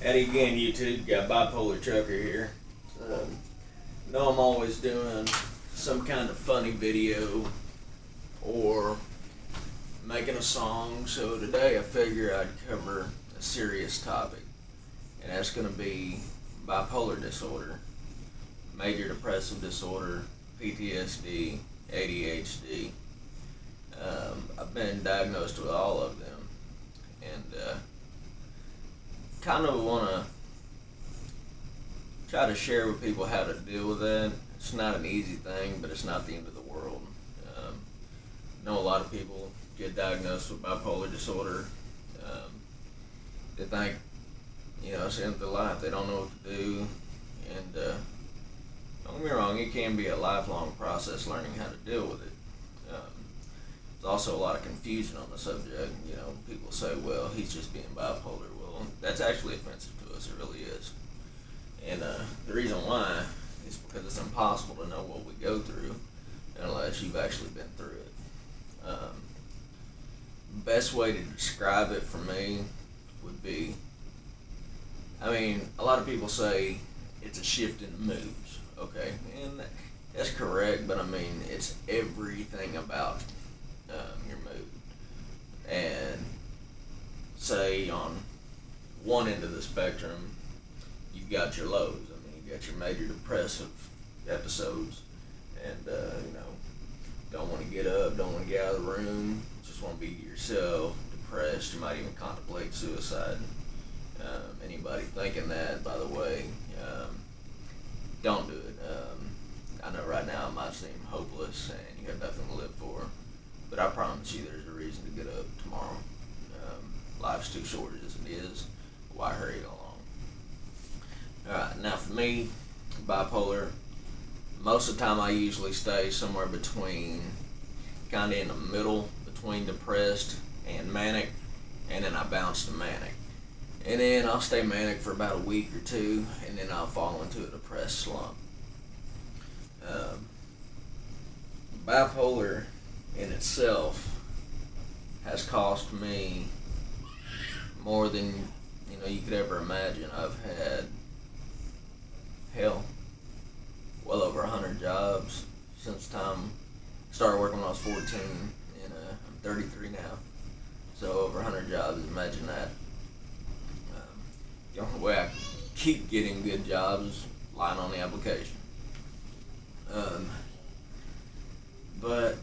Howdy again, YouTube. Got Bipolar Trucker here. Know I'm always doing some kind of funny video or making a song, so today I figure I'd cover a serious topic, and that's going to be bipolar disorder, major depressive disorder, PTSD, ADHD. I've been diagnosed with all of them, and kind of want to try to share with people how to deal with that. It's not an easy thing, but it's not the end of the world. I know a lot of people get diagnosed with bipolar disorder. They think, it's the end of their life. They don't know what to do. And don't get me wrong, it can be a lifelong process learning how to deal with it. There's also a lot of confusion on the subject. People say, well, he's just being bipolar. Well, that's actually offensive to us. It really is. And the reason why is because it's impossible to know what we go through unless you've actually been through it. Best way to describe it for me would be, a lot of people say it's a shift in moods, okay? And that's correct, but it's everything about your mood. And say on one end of the spectrum, you've got your lows. You've got your major depressive episodes, and don't want to get up, don't want to get out of the room, just want to be yourself, depressed. You might even contemplate suicide. Anybody thinking that, by the way, don't do it. I know right now it might seem hopeless and you have nothing to live for, but I promise you there's a reason to get up tomorrow. Life's too short as it is. Why hurry it along? Alright, now for me, bipolar, most of the time I usually stay somewhere between, kind of in the middle, between depressed and manic, and then I bounce to manic. And then I'll stay manic for about a week or two, and then I'll fall into a depressed slump. Bipolar in itself has cost me more than you could ever imagine. I've had, well over 100 jobs since the time I started working when I was 14, and I'm 33 now. So over 100 jobs, imagine that. The only way I keep getting good jobs is lying on the application. But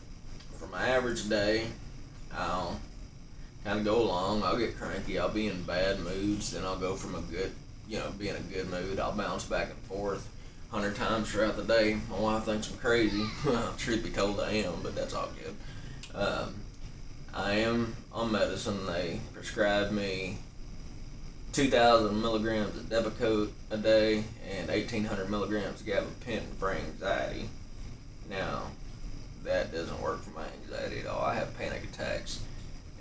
for my average day, I'll kind of go along. I'll get cranky. I'll be in bad moods. Then I'll go from be in a good mood. I'll bounce back and forth 100 times throughout the day. My wife thinks I'm crazy. Truth be told, I am, but that's all good. I am on medicine. They prescribed me 2,000 milligrams of Depakote a day and 1,800 milligrams of gabapentin for anxiety. Now, that doesn't work for my anxiety at all. I have panic attacks,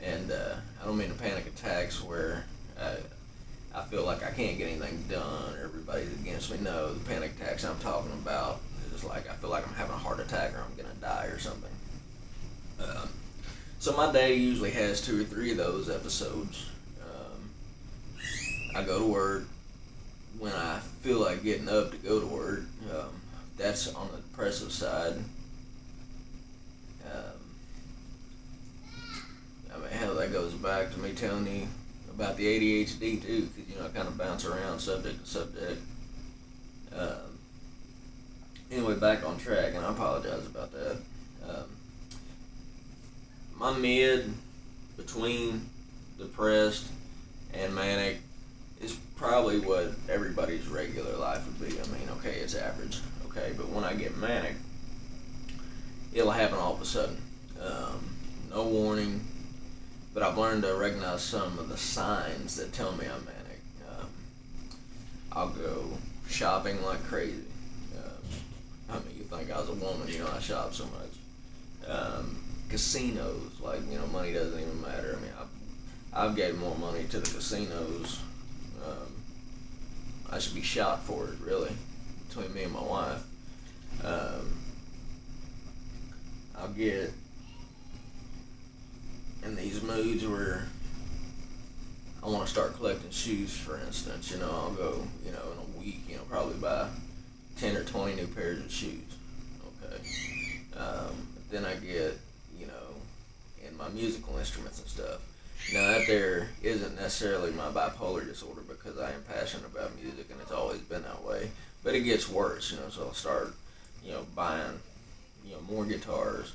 and I don't mean the panic attacks where I feel like I can't get anything done or everybody's against me. No, the panic attacks I'm talking about is like I feel like I'm having a heart attack or I'm going to die or something. So my day usually has 2 or 3 of those episodes. I go to work when I feel like getting up to go to work. That's on the depressive side. That goes back to me telling you about the ADHD too, because I kind of bounce around subject to subject. Anyway, back on track, and I apologize about that. My mid between depressed and manic is probably what everybody's regular life would be. Okay, it's average. Okay, but when I get manic, it'll happen all of a sudden. No warning. But I've learned to recognize some of the signs that tell me I'm manic. I'll go shopping like crazy. You think I was a woman, I shop so much. Casinos, money doesn't even matter. I've gave more money to the casinos. I should be shot for it, really, between me and my wife. I'll get in these moods where I want to start collecting shoes, for instance. I'll go, in a week, probably buy 10 or 20 new pairs of shoes. Okay. Then I get, in my musical instruments and stuff. Now that there isn't necessarily my bipolar disorder, because I am passionate about music and it's always been that way. But it gets worse, so I'll start, buying, more guitars.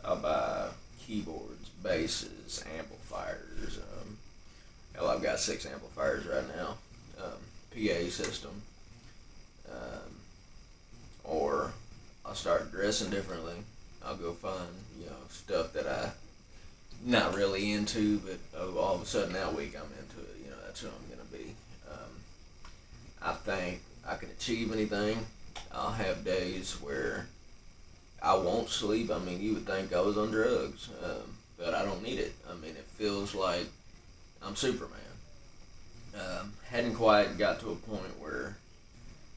I'll buy keyboards, basses, amplifiers. Hell, I've got 6 amplifiers right now. PA system. Or I'll start dressing differently. I'll go find, stuff that I'm not really into, but all of a sudden that week I'm into it. That's who I'm going to be. I think I can achieve anything. I'll have days where I won't sleep. I mean, you would think I was on drugs, but I don't need it. I mean, it feels like I'm Superman. Hadn't quite got to a point where,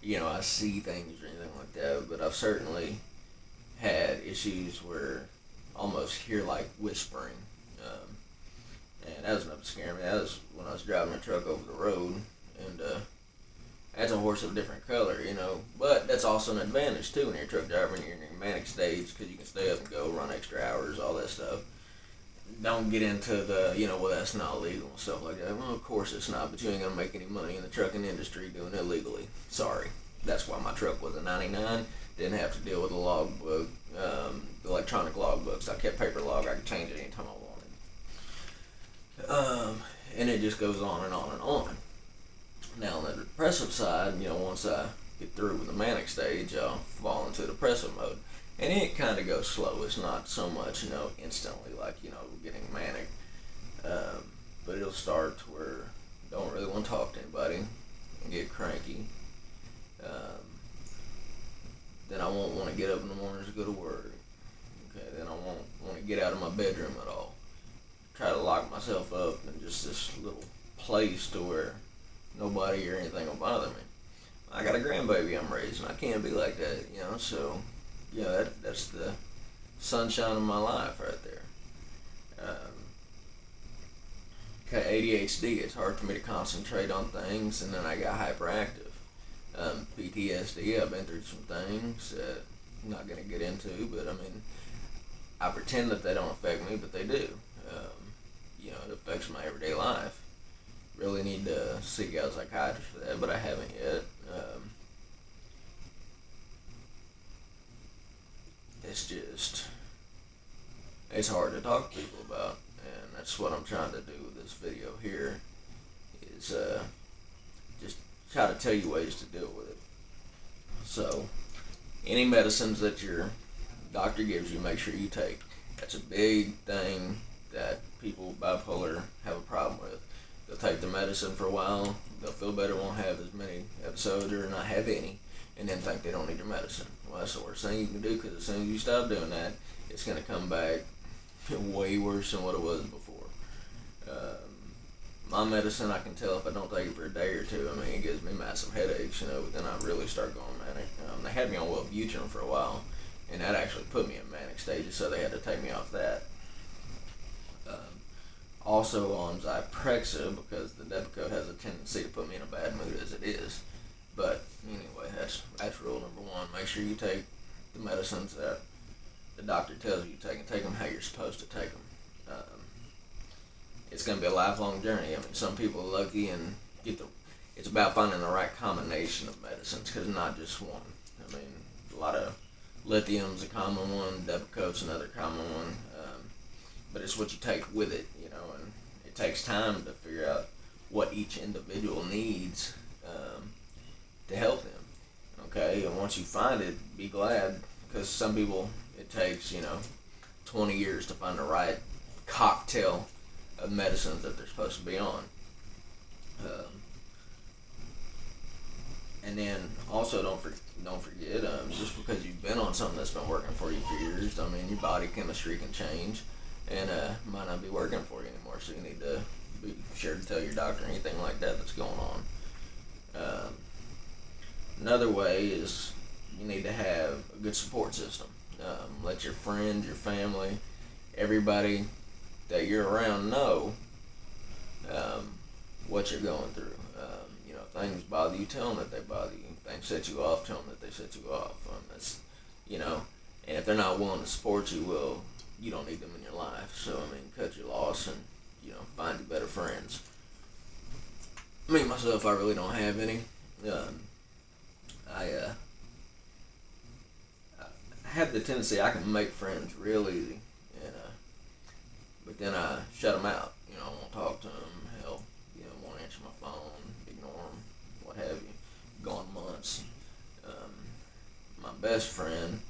I see things or anything like that, but I've certainly had issues where I almost hear like whispering. And that was enough to scare me. That was when I was driving my truck over the road, and that's a horse of a different color, But that's also an advantage too when you're a truck driver and you're in your manic stage, because you can stay up and go run extra hours, all that stuff. Don't get into the, well, that's not legal and stuff like that. Well, of course it's not, but you ain't gonna make any money in the trucking industry doing it illegally. Sorry. That's why my truck was a 99. Didn't have to deal with a logbook, electronic logbooks. I kept paper log. I could change it anytime I wanted. And it just goes on and on and on. Now on the depressive side, once I get through with the manic stage, I'll fall into depressive mode. And it kind of goes slow. It's not so much, instantly like, getting manic. But it'll start to where I don't really want to talk to anybody and get cranky. Then I won't want to get up in the mornings to go to work. Okay, then I won't want to get out of my bedroom at all. Try to lock myself up in just this little place to where nobody or anything will bother me. I got a grandbaby I'm raising. I can't be like that, so that's the sunshine of my life right there. Okay, ADHD, it's hard for me to concentrate on things, and then I got hyperactive. PTSD, I've been through some things that I'm not going to get into, but I mean, I pretend that they don't affect me, but they do. It affects my everyday life. Really need to seek out a psychiatrist for that, but I haven't yet. It's hard to talk to people about, and that's what I'm trying to do with this video here, is just try to tell you ways to deal with it. So, any medicines that your doctor gives you, make sure you take. That's a big thing that people with bipolar have a problem with. They'll take the medicine for a while, they'll feel better, won't have as many episodes or not have any, and then think they don't need your medicine. Well, that's the worst thing you can do, because as soon as you stop doing that, it's going to come back way worse than what it was before. My medicine, I can tell if I don't take it for a day or two. I mean, it gives me massive headaches, but then I really start going manic. They had me on Wellbutrin for a while, and that actually put me in manic stages, so they had to take me off that. Also on Zyprexa, because the Depakote has a tendency to put me in a bad mood as it is. But anyway, that's rule number one. Make sure you take the medicines that the doctor tells you to take, and take them how you're supposed to take them. It's going to be a lifelong journey. I mean, some people are lucky and it's about finding the right combination of medicines, because not just one. I mean, a lot of lithium's a common one, Depakote's another common one, but it's what you take with it, and it takes time to figure out what each individual needs to help them. Okay, and once you find it, be glad, because some people, it takes 20 years to find the right cocktail of medicines that they're supposed to be on. And then also don't forget, just because you've been on something that's been working for you for years, I mean, your body chemistry can change and might not be working for you anymore, so you need to be sure to tell your doctor anything like that that's going on. Another way is you need to have a good support system. Let your friends, your family, everybody that you're around know what you're going through. You know, if things bother you, tell them that they bother you. If things set you off, tell them that they set you off. That's, you know, and if they're not willing to support you, well, you don't need them in your life. So, I mean, cut your loss and, you know, find you better friends. Me, myself, I really don't have any. I have the tendency I can make friends real easy, and but then I shut them out. You know, I won't talk to them. Hell, you know, won't answer my phone, ignore them, what have you. Gone months. My best friend,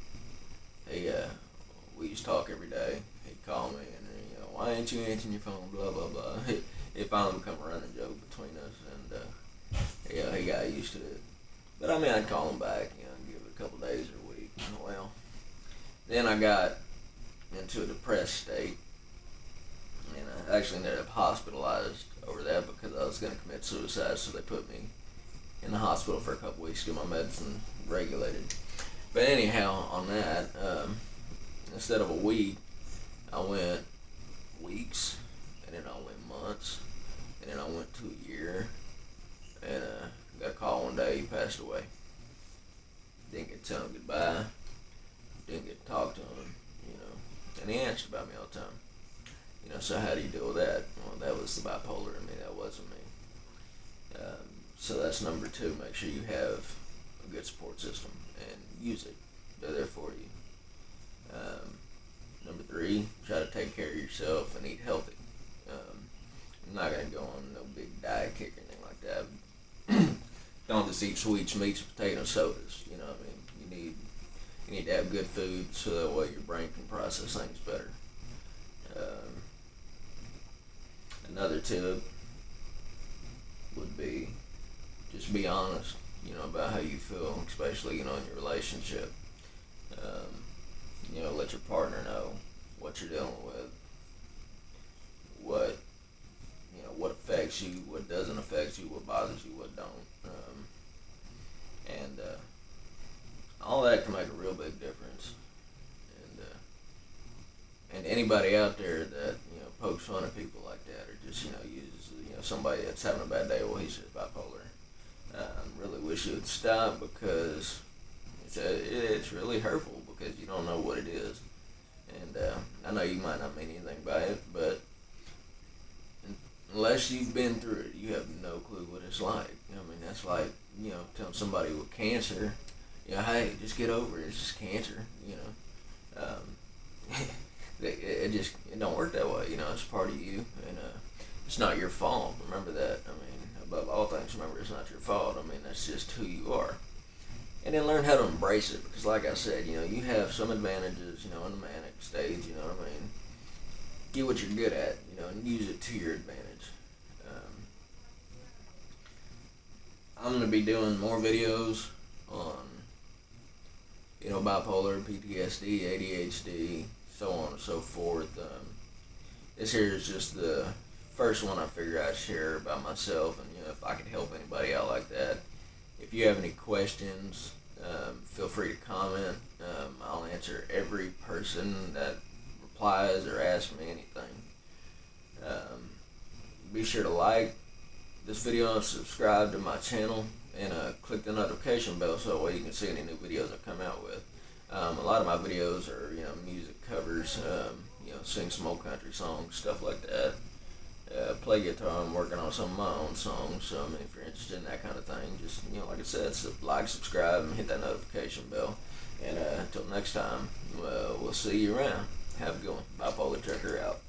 we used to talk every day. He'd call me and, you know, why ain't you answering your phone? Blah blah blah. It finally become a running joke between us, and yeah, he got used to it. But I mean, I'd call him back, you know, give it a couple days or a week. Well, then I got into a depressed state, and I actually ended up hospitalized over that because I was going to commit suicide, so they put me in the hospital for a couple weeks to get my medicine regulated. But anyhow, on that, instead of a week, I went weeks, and then I went months, and then I went to a year, and got a call one day, he passed away. Didn't get to tell him goodbye, didn't get to talk to him, you know, and he answered about me all the time. You know, so how do you deal with that? Well, that was the bipolar in me, that wasn't me. So that's number two, make sure you have a good support system and use it. They're there for you. Number three, try to take care of yourself and eat healthy. I'm not going to go on no big diet kick or anything like that. Don't just eat sweets, meats, potatoes, sodas. You know what I mean? You need to have good food so that way your brain can process things better. Another tip would be just be honest, you know, about how you feel, especially, you know, in your relationship. You know, let your partner know what you're dealing with, what, you know, what affects you, what doesn't affect you, what bothers you, what don't. And all that can make a real big difference. And anybody out there that, you know, pokes fun at people like that, or just, you know, uses, you know, somebody that's having a bad day, well, he's just bipolar. I really wish you would stop, because it's really hurtful, because you don't know what it is. And I know you might not mean anything by it, but unless you've been through it, you have no clue what it's like. I mean, that's like, you know, telling somebody with cancer, you know, hey, just get over it. It's just cancer, you know. It don't work that way. You know, it's part of you, and it's not your fault. Remember that. I mean, above all things, remember it's not your fault. I mean, that's just who you are. And then learn how to embrace it, because like I said, you know, you have some advantages, you know, in the manic stage, you know what I mean? Get what you're good at, you know, and use it to your advantage. I'm going to be doing more videos on, you know, bipolar, PTSD, ADHD, so on and so forth. This here is just the first one I figured I'd share about myself, and, you know, if I could help anybody out like that. If you have any questions, feel free to comment. I'll answer every person that replies or asks me anything. Be sure to like this video and subscribe to my channel, and click the notification bell so that way you can see any new videos I come out with. A lot of my videos are, you know, music covers, you know, sing some old country songs, stuff like that. Play guitar. I'm working on some of my own songs, so I mean, if you're interested in that kind of thing, just, you know, like I said, like, subscribe, and hit that notification bell. And until next time, we'll see you around. Have a good one. Bipolar Trucker out.